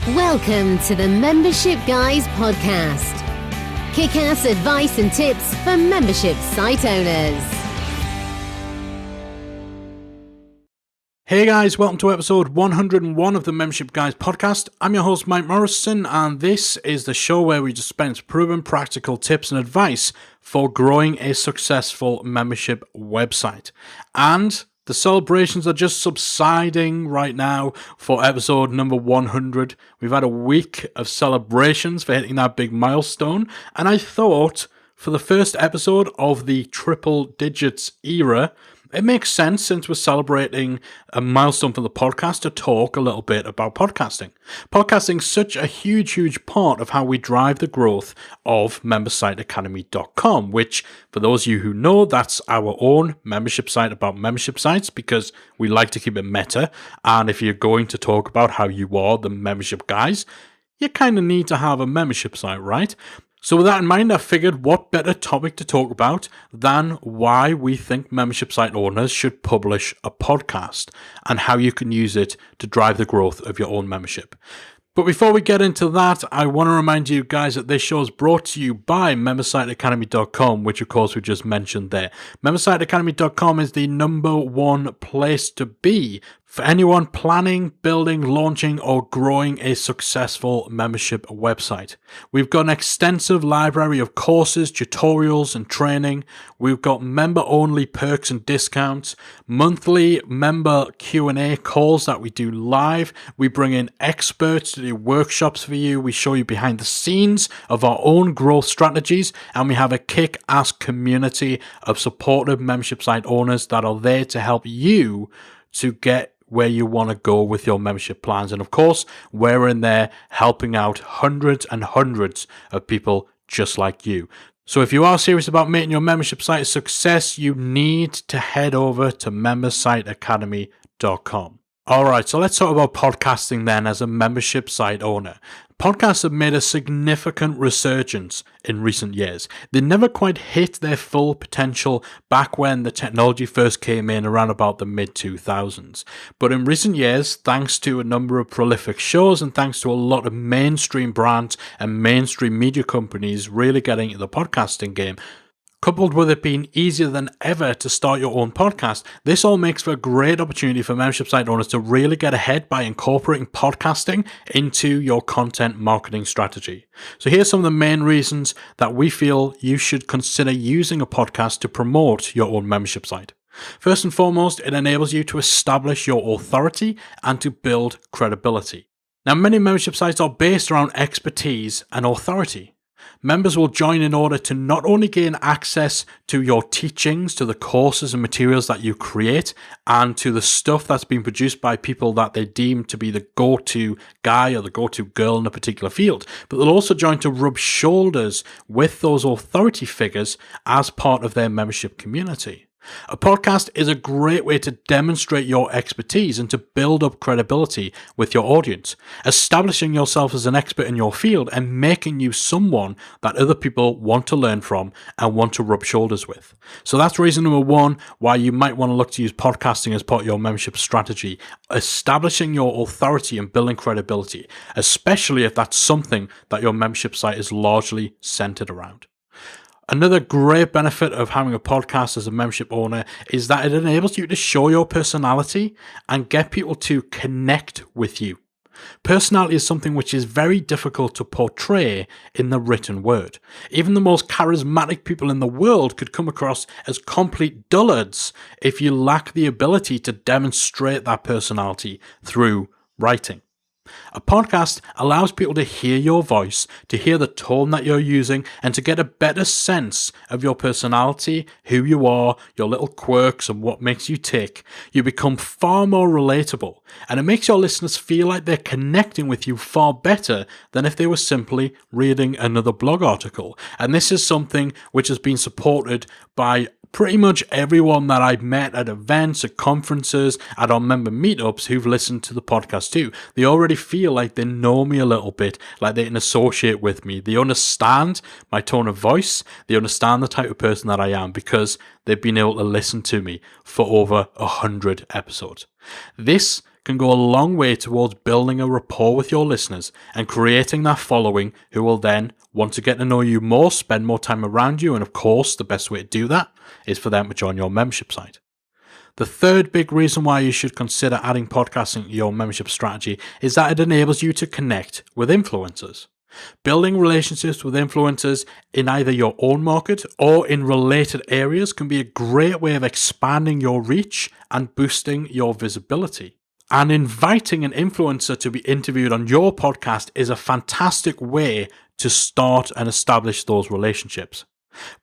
Welcome to the Membership Guys podcast. Kick-ass advice and tips for membership site owners. Hey guys, welcome to episode 101 of the Membership Guys podcast. I'm your host Mike Morrison, and this is the show where we dispense proven practical tips and advice for growing a successful membership website. And the celebrations are just subsiding right now for episode number 100. We've had a week of celebrations for hitting that big milestone, and I thought for the first episode of the triple digits era, it makes sense, since we're celebrating a milestone for the podcast, to talk a little bit about podcasting. Podcasting is such a huge part of how we drive the growth of membersiteacademy.com, which, for those of you who know, that's our own membership site about membership sites, because we like to keep it meta. And if you're going to talk about how you are the membership guys, you kind of need to have a membership site, right? So with that in mind, I figured what better topic to talk about than why we think membership site owners should publish a podcast and how you can use it to drive the growth of your own membership. But before we get into that, I want to remind you guys that this show is brought to you by membersiteacademy.com, which of course we just mentioned there. Membersiteacademy.com is the number one place to be for anyone planning, building, launching, or growing a successful membership website. We've got an extensive library of courses, tutorials, and training. We've got member-only perks and discounts, monthly member Q&A calls that we do live. We bring in experts to do workshops for you. We show you behind the scenes of our own growth strategies, and we have a kick-ass community of supportive membership site owners that are there to help you to get where you want to go with your membership plans. And of course, we're in there helping out hundreds and hundreds of people just like you. So if you are serious about making your membership site a success, you need to head over to membersiteacademy.com. Alright, so let's talk about podcasting then as a membership site owner. Podcasts have made a significant resurgence in recent years. They never quite hit their full potential back when the technology first came in around about the mid-2000s. But in recent years, thanks to a number of prolific shows and thanks to a lot of mainstream brands and mainstream media companies really getting into the podcasting game, coupled with it being easier than ever to start your own podcast, this all makes for a great opportunity for membership site owners to really get ahead by incorporating podcasting into your content marketing strategy. So here's some of the main reasons that we feel you should consider using a podcast to promote your own membership site. First and foremost, it enables you to establish your authority and to build credibility. Now, many membership sites are based around expertise and authority. Members will join in order to not only gain access to your teachings, to the courses and materials that you create, and to the stuff that's been produced by people that they deem to be the go-to guy or the go-to girl in a particular field, but they'll also join to rub shoulders with those authority figures as part of their membership community. A podcast is a great way to demonstrate your expertise and to build up credibility with your audience, establishing yourself as an expert in your field and making you someone that other people want to learn from and want to rub shoulders with. So that's reason number one why you might want to look to use podcasting as part of your membership strategy, establishing your authority and building credibility, especially if that's something that your membership site is largely centered around. Another great benefit of having a podcast as a membership owner is that it enables you to show your personality and get people to connect with you. Personality is something which is very difficult to portray in the written word. Even the most charismatic people in the world could come across as complete dullards if you lack the ability to demonstrate that personality through writing. A podcast allows people to hear your voice, to hear the tone that you're using, and to get a better sense of your personality, who you are, your little quirks, and what makes you tick. You become far more relatable, and it makes your listeners feel like they're connecting with you far better than if they were simply reading another blog article. And this is something which has been supported by pretty much everyone that I've met at events, at conferences, at our member meetups who've listened to the podcast too. They already feel like they know me a little bit, like they can associate with me. They understand my tone of voice. They understand the type of person that I am because they've been able to listen to me for over 100 episodes. This can go a long way towards building a rapport with your listeners and creating that following who will then want to get to know you more, spend more time around you, and of course, the best way to do that is for them to join your membership site. The third big reason why you should consider adding podcasting to your membership strategy is that it enables you to connect with influencers. Building relationships with influencers in either your own market or in related areas can be a great way of expanding your reach and boosting your visibility. And inviting an influencer to be interviewed on your podcast is a fantastic way to start and establish those relationships.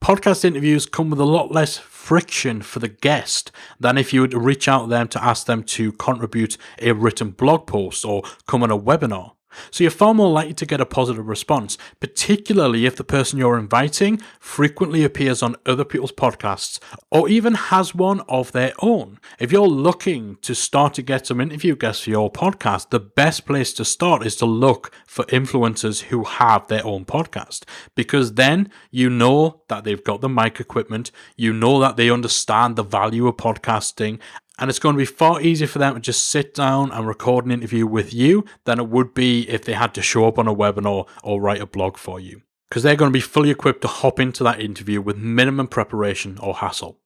Podcast interviews come with a lot less friction for the guest than if you were to reach out to them to ask them to contribute a written blog post or come on a webinar. So you're far more likely to get a positive response, particularly if the person you're inviting frequently appears on other people's podcasts or even has one of their own. If you're looking to start to get some interview guests for your podcast, the best place to start is to look for influencers who have their own podcast, because then you know that they've got the mic equipment, you know that they understand the value of podcasting, and it's going to be far easier for them to just sit down and record an interview with you than it would be if they had to show up on a webinar or write a blog for you, because they're going to be fully equipped to hop into that interview with minimum preparation or hassle.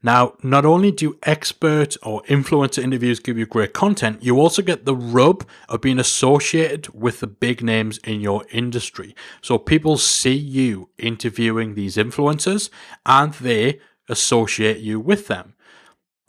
Now, not only do expert or influencer interviews give you great content, you also get the rub of being associated with the big names in your industry. So people see you interviewing these influencers and they associate you with them.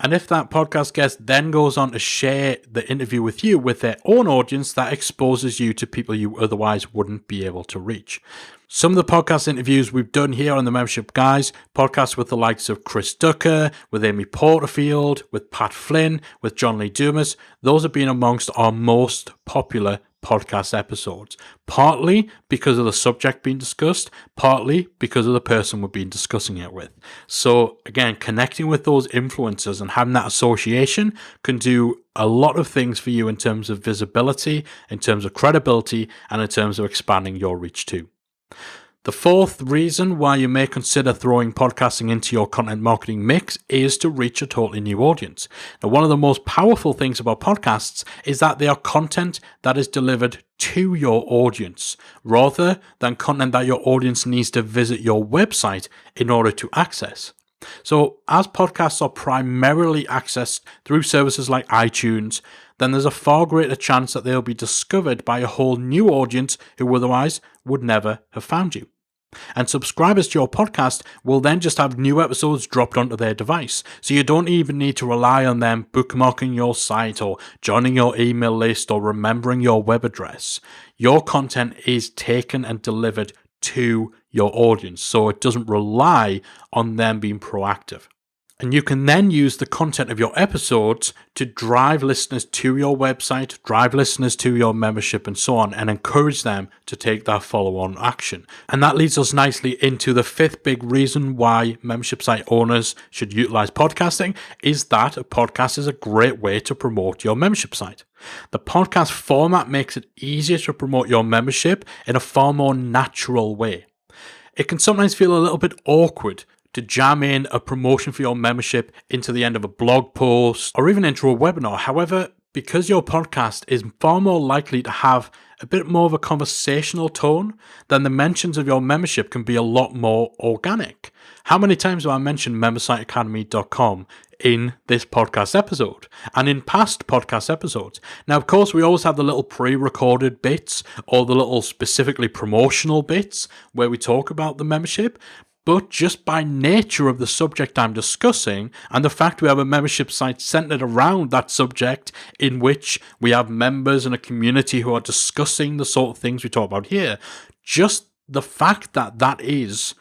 And if that podcast guest then goes on to share the interview with you with their own audience, that exposes you to people you otherwise wouldn't be able to reach. Some of the podcast interviews we've done here on the Membership Guys, podcasts with the likes of Chris Ducker, with Amy Porterfield, with Pat Flynn, with John Lee Dumas, those have been amongst our most popular podcast episodes, partly because of the subject being discussed, partly because of the person we've been discussing it with. So again, connecting with those influencers and having that association can do a lot of things for you in terms of visibility, in terms of credibility, and in terms of expanding your reach too. The fourth reason why you may consider throwing podcasting into your content marketing mix is to reach a totally new audience. Now, one of the most powerful things about podcasts is that they are content that is delivered to your audience, rather than content that your audience needs to visit your website in order to access. So, as podcasts are primarily accessed through services like iTunes, then there's a far greater chance that they'll be discovered by a whole new audience who otherwise would never have found you. And subscribers to your podcast will then just have new episodes dropped onto their device. So you don't even need to rely on them bookmarking your site or joining your email list or remembering your web address. Your content is taken and delivered to your audience, so it doesn't rely on them being proactive. And you can then use the content of your episodes to drive listeners to your website, drive listeners to your membership and so on, and encourage them to take that follow-on action. And that leads us nicely into the fifth big reason why membership site owners should utilize podcasting, is that a podcast is a great way to promote your membership site. The podcast format makes it easier to promote your membership in a far more natural way. It can sometimes feel a little bit awkward to jam in a promotion for your membership into the end of a blog post or even into a webinar. However, because your podcast is far more likely to have a bit more of a conversational tone, then the mentions of your membership can be a lot more organic. How many times have I mentioned membersiteacademy.com in this podcast episode and in past podcast episodes? Now, of course, we always have the little pre-recorded bits or the little specifically promotional bits where we talk about the membership. But just by nature of the subject I'm discussing and the fact we have a membership site centered around that subject in which we have members and a community who are discussing the sort of things we talk about here, just the fact that that is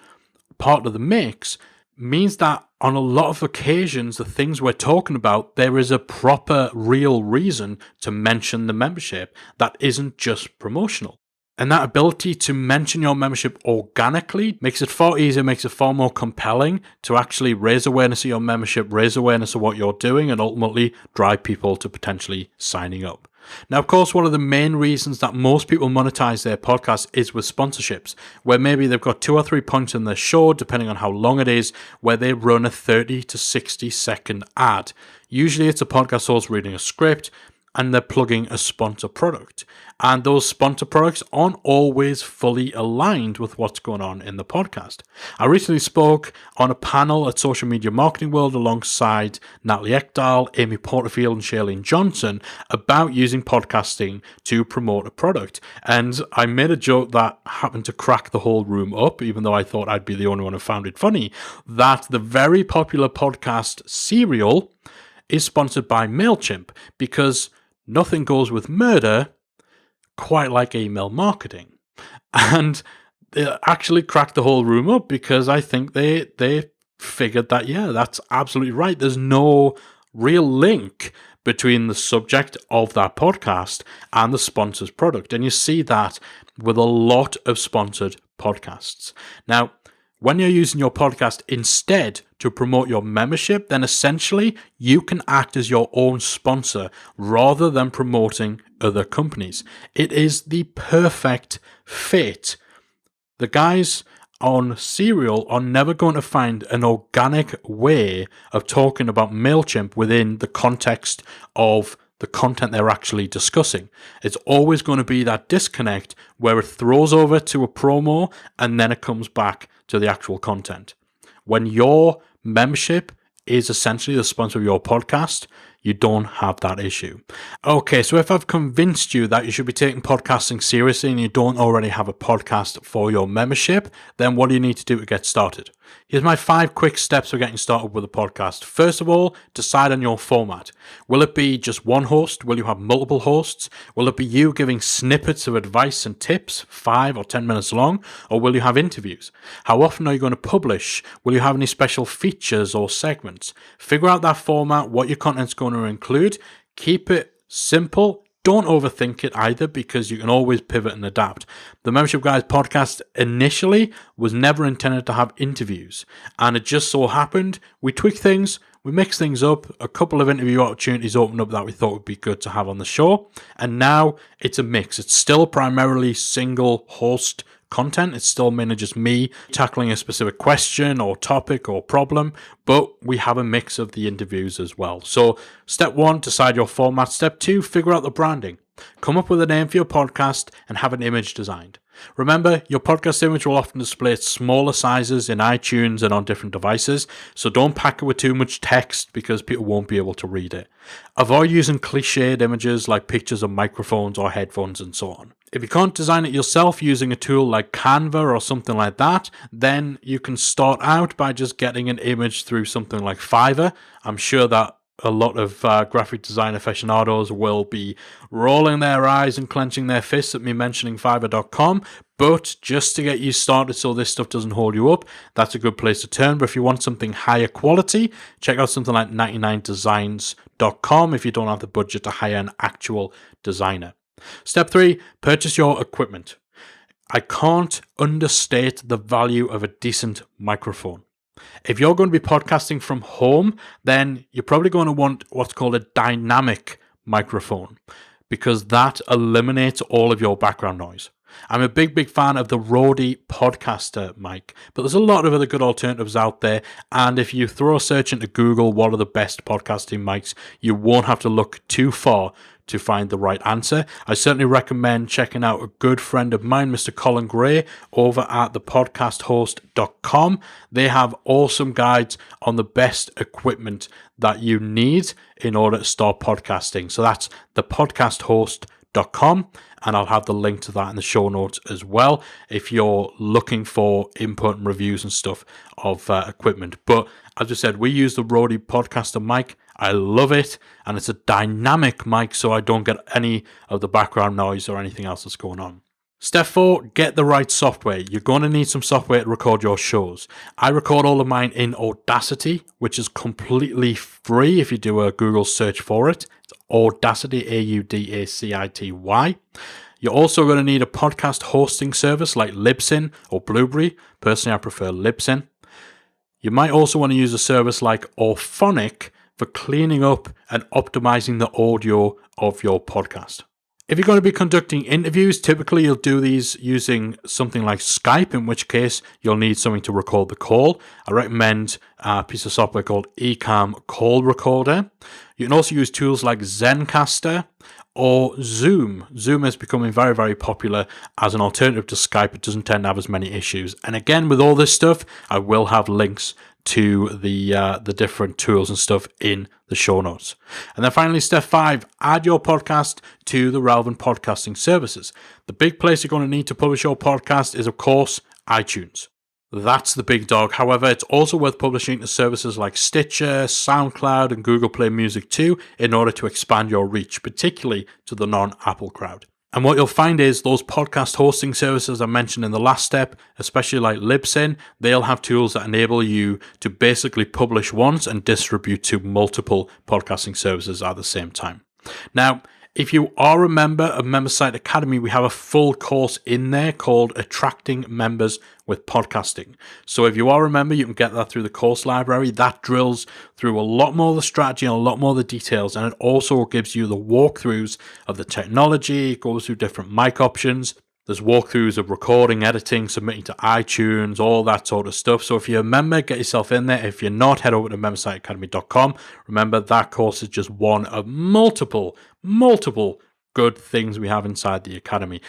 part of the mix means that on a lot of occasions, the things we're talking about, there is a proper, real reason to mention the membership that isn't just promotional. And that ability to mention your membership organically makes it far easier, makes it far more compelling to actually raise awareness of your membership, raise awareness of what you're doing, and ultimately drive people to potentially signing up. Now, of course, one of the main reasons that most people monetize their podcast is with sponsorships, where maybe they've got 2 or 3 points in their show, depending on how long it is, where they run a 30 to 60 second ad. Usually it's a podcast host reading a script, and they're plugging a sponsor product. And those sponsor products aren't always fully aligned with what's going on in the podcast. I recently spoke on a panel at Social Media Marketing World alongside Natalie Ekdahl, Amy Porterfield, and Shailene Johnson about using podcasting to promote a product. And I made a joke that happened to crack the whole room up, even though I thought I'd be the only one who found it funny, that the very popular podcast Serial is sponsored by MailChimp because nothing goes with murder quite like email marketing. And they actually cracked the whole room up because I think they figured that, yeah, that's absolutely right. There's no real link between the subject of that podcast and the sponsor's product. And you see that with a lot of sponsored podcasts. Now, when you're using your podcast instead to promote your membership, then essentially you can act as your own sponsor rather than promoting other companies. It is the perfect fit. The guys on Serial are never going to find an organic way of talking about MailChimp within the context of the content they're actually discussing. It's always going to be that disconnect where it throws over to a promo and then it comes back to the actual content. When your membership is essentially the sponsor of your podcast, you don't have that issue. Okay, so if I've convinced you that you should be taking podcasting seriously and you don't already have a podcast for your membership, then what do you need to do to get started? Here's my 5 quick steps for getting started with a podcast. First of all, decide on your format. Will it be just one host? Will you have multiple hosts? Will it be you giving snippets of advice and tips, 5 or 10 minutes long? Or will you have interviews? How often are you going to publish? Will you have any special features or segments? Figure out that format, what your content's going to include. Keep it simple. Don't overthink it either because you can always pivot and adapt. The Membership Guys podcast initially was never intended to have interviews, and it just so happened we tweaked things, we mixed things up, a couple of interview opportunities opened up that we thought would be good to have on the show, and now it's a mix. It's still primarily single host content. It's still mainly just me tackling a specific question or topic or problem, but we have a mix of the interviews as well. So step 1, decide your format. Step 2, figure out the branding. Come up with a name for your podcast and have an image designed. Remember, your podcast image will often display at smaller sizes in iTunes and on different devices, so don't pack it with too much text because people won't be able to read it. Avoid using cliched images like pictures of microphones or headphones and so on. If you can't design it yourself using a tool like Canva or something like that, then you can start out by just getting an image through something like Fiverr. I'm sure that a lot of graphic design aficionados will be rolling their eyes and clenching their fists at me mentioning Fiverr.com, but just to get you started so this stuff doesn't hold you up, that's a good place to turn. But if you want something higher quality, check out something like 99designs.com if you don't have the budget to hire an actual designer. Step 3, purchase your equipment. I can't understate the value of a decent microphone. If you're going to be podcasting from home, then you're probably going to want what's called a dynamic microphone because that eliminates all of your background noise. I'm a big fan of the Rode Podcaster mic, but there's a lot of other good alternatives out there, and if you throw a search into Google, what are the best podcasting mics, you won't have to look too far to find the right answer. I certainly recommend checking out a good friend of mine, Mr. Colin Gray, over at thepodcasthost.com. They have awesome guides on the best equipment that you need in order to start podcasting. So that's thepodcasthost.com, and I'll have the link to that in the show notes as well if you're looking for input and reviews and stuff of equipment. But as I said, we use the Rode Podcaster mic. I love it, and it's a dynamic mic, so I don't get any of the background noise or anything else that's going on. Step 4, get the right software. You're going to need some software to record your shows. I record all of mine in Audacity, which is completely free if you do a Google search for it. It's Audacity, Audacity. You're also going to need a podcast hosting service like Libsyn or Blueberry. Personally, I prefer Libsyn. You might also want to use a service like Auphonic for cleaning up and optimizing the audio of your podcast. If you're going to be conducting interviews, typically you'll do these using something like Skype, in which case you'll need something to record the call. I recommend a piece of software called Ecamm Call Recorder. You can also use tools like Zencastr or Zoom. Zoom is becoming very, very popular as an alternative to Skype. It doesn't tend to have as many issues. And again, with all this stuff, I will have links to the different tools and stuff in the show notes. And then finally, step 5, add your podcast to the relevant podcasting services. The big place you're going to need to publish your podcast is, of course, iTunes. That's the big dog. However, it's also worth publishing to services like Stitcher, SoundCloud, and Google Play Music too, in order to expand your reach, particularly to the non-Apple crowd. And what you'll find is those podcast hosting services I mentioned in the last step, especially like Libsyn, they'll have tools that enable you to basically publish once and distribute to multiple podcasting services at the same time. Now, if you are a member of MemberSite Academy, we have a full course in there called Attracting Members with Podcasting. So if you are a member, you can get that through the course library. That drills through a lot more of the strategy and a lot more of the details. And it also gives you the walkthroughs of the technology. It goes through different mic options. There's walkthroughs of recording, editing, submitting to iTunes, all that sort of stuff. So if you're a member, get yourself in there. If you're not, head over to membersiteacademy.com. Remember, that course is just one of multiple good things we have inside the academy.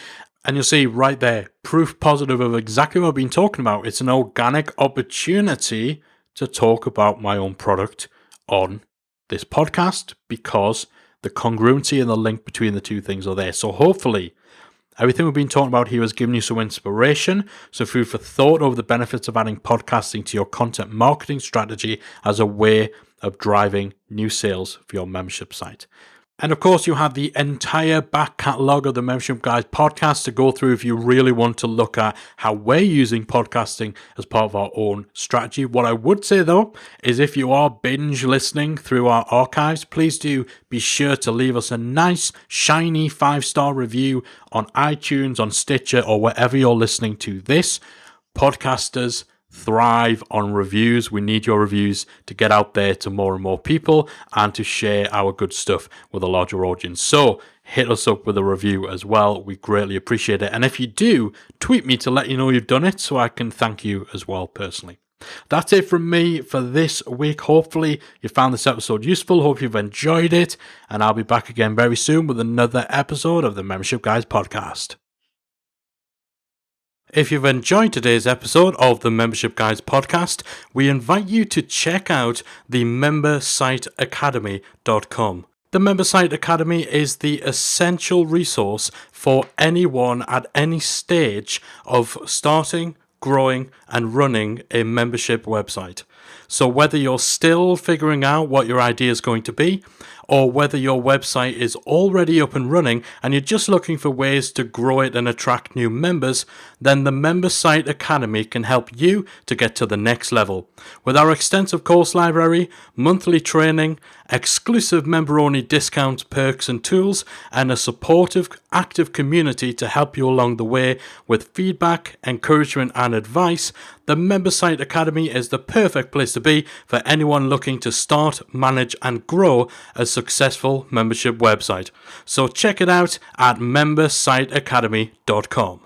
And you'll see right there, proof positive of exactly what I've been talking about. It's an organic opportunity to talk about my own product on this podcast because the congruency and the link between the two things are there. So hopefully, everything we've been talking about here has given you some inspiration, some food for thought over the benefits of adding podcasting to your content marketing strategy as a way of driving new sales for your membership site. And of course, you have the entire back catalogue of the Membership Guys podcast to go through if you really want to look at how we're using podcasting as part of our own strategy. What I would say, though, is if you are binge listening through our archives, please do be sure to leave us a nice, shiny 5-star review on iTunes, on Stitcher, or wherever you're listening to this. Podcasters thrive on reviews. We need your reviews to get out there to more and more people and to share our good stuff with a larger audience. So hit us up with a review as well. We greatly appreciate it. And if you do, tweet me to let you know you've done it so I can thank you as well personally. That's it from me for this week. Hopefully you found this episode useful. Hope you've enjoyed it. And I'll be back again very soon with another episode of the Membership Guys podcast. If you've enjoyed today's episode of the Membership Guys podcast, we invite you to check out the membersiteacademy.com. The MemberSite Academy is the essential resource for anyone at any stage of starting, growing, and running a membership website. So whether you're still figuring out what your idea is going to be, or whether your website is already up and running and you're just looking for ways to grow it and attract new members, then the MemberSite Academy can help you to get to the next level. With our extensive course library, monthly training, exclusive member-only discounts, perks and tools, and a supportive, active community to help you along the way with feedback, encouragement and advice, the MemberSite Academy is the perfect place to be for anyone looking to start, manage and grow a successful membership website. So check it out at membersiteacademy.com.